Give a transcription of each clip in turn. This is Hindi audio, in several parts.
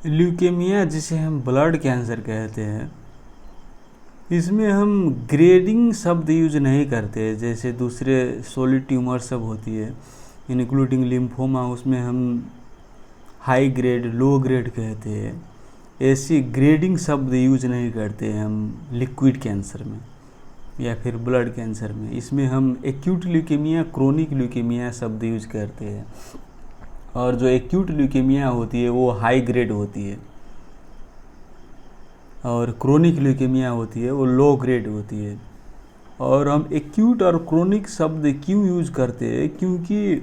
ल्यूकेमिया, जिसे हम ब्लड कैंसर कहते हैं, इसमें हम ग्रेडिंग शब्द यूज नहीं करते जैसे दूसरे सॉलिड ट्यूमर सब होती है, इंक्लूडिंग लिम्फोमा, उसमें हम हाई ग्रेड लो ग्रेड कहते हैं। ऐसी ग्रेडिंग शब्द यूज नहीं करते हम लिक्विड कैंसर में या फिर ब्लड कैंसर में। इसमें हम एक्यूट ल्यूकेमिया, क्रोनिक ल्यूकेमिया शब्द यूज करते हैं। और जो एक्यूट ल्यूकेमिया होती है वो हाई ग्रेड होती है, और क्रोनिक ल्यूकेमिया होती है वो लो ग्रेड होती है। और हम एक्यूट और क्रोनिक शब्द क्यों यूज करते हैं, क्योंकि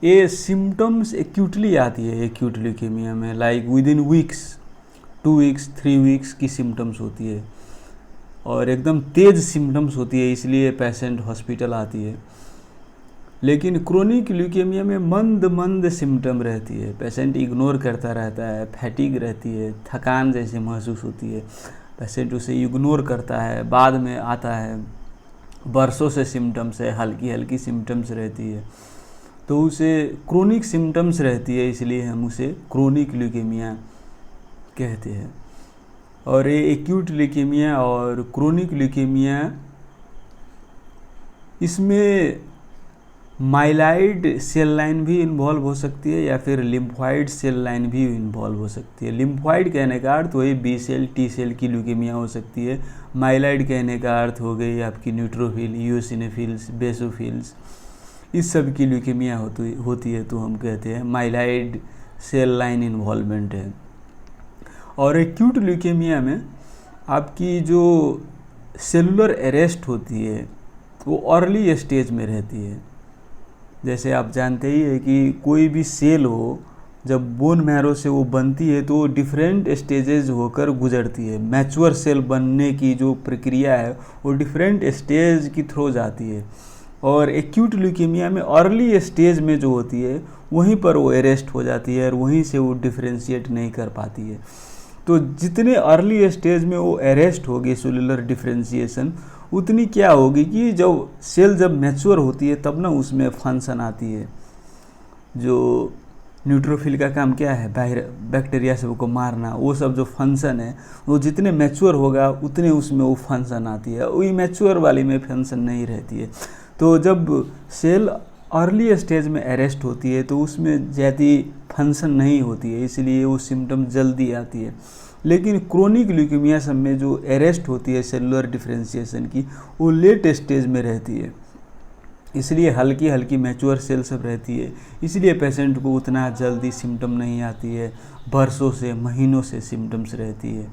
ये सिम्टम्स एक्यूटली आती है एक्यूट ल्यूकेमिया में, like with in weeks, 2 weeks 3 weeks की सिम्टम्स होती है और एकदम तेज सिम्टम्स होती है, इसलिए पेशेंट हॉस्पिटल आती है। लेकिन क्रोनिक ल्यूकेमिया में मंद मंद सिम्टम रहती है, पेशेंट इग्नोर करता रहता है, फैटिग रहती है, थकान जैसे महसूस होती है, पेशेंट उसे इग्नोर करता है, बाद में आता है, बरसों से सिम्टम्स है, हल्की हल्की सिम्टम्स रहती है, तो उसे क्रोनिक सिम्टम्स रहती है, इसलिए हम उसे क्रोनिक ल्यूकेमिया कहते हैं। और ये एक्यूट ल्यूकेमिया और क्रोनिक ल्यूकेमिया, इसमें माइलाइड सेल लाइन भी इन्वॉल्व हो सकती है या फिर लिम्फॉइड सेल लाइन भी इन्वॉल्व हो सकती है। लिम्फॉइड कहने का अर्थ वही बी सेल टी सेल की ल्यूकेमिया हो सकती है। माइलाइड कहने का अर्थ हो गई आपकी न्यूट्रोफिल, यूसिनोफिल्स, बेसोफिल्स, इस सब की ल्यूकेमिया होती है, तो हम कहते हैं माइलाइड सेल लाइन इन्वॉल्वमेंट है। और एक्यूट ल्यूकेमिया में आपकी जो सेलुलर अरेस्ट होती है वो अर्ली स्टेज में रहती है। जैसे आप जानते ही है कि कोई भी सेल हो, जब बोन मैरो से वो बनती है तो डिफरेंट स्टेजेस होकर गुजरती है। मैच्योर सेल बनने की जो प्रक्रिया है वो डिफरेंट स्टेज की थ्रू जाती है, और एक्यूट ल्यूकेमिया में अर्ली स्टेज में जो होती है वहीं पर वो अरेस्ट हो जाती है और वहीं से वो डिफ्रेंशिएट नहीं कर पाती है। तो जितने अर्ली स्टेज में वो अरेस्ट होगी सेलुलर डिफ्रेंशिएशन, उतनी क्या होगी कि जब मैच्योर होती है तब ना उसमें फंक्शन आती है। जो न्यूट्रोफिल का काम क्या है, बैक्टीरिया सबको मारना, वो सब जो फंक्शन है वो जितने मैच्योर होगा उतने उसमें वो फंक्शन आती है, वही मैच्योर वाली में फंक्शन नहीं रहती है। तो जब सेल अर्ली स्टेज में अरेस्ट होती है तो उसमें ज़्यादा फंक्शन नहीं होती है, इसलिए वो सिम्टम जल्दी आती है। लेकिन क्रोनिक ल्यूकेमिया सब में जो अरेस्ट होती है सेलुलर डिफ्रेंशिएशन की, वो लेट स्टेज में रहती है, इसलिए हल्की हल्की मैच्योर सेल सब रहती है, इसलिए पेशेंट को उतना जल्दी सिम्टम नहीं आती है, बरसों से महीनों से सिम्टम्स रहती है।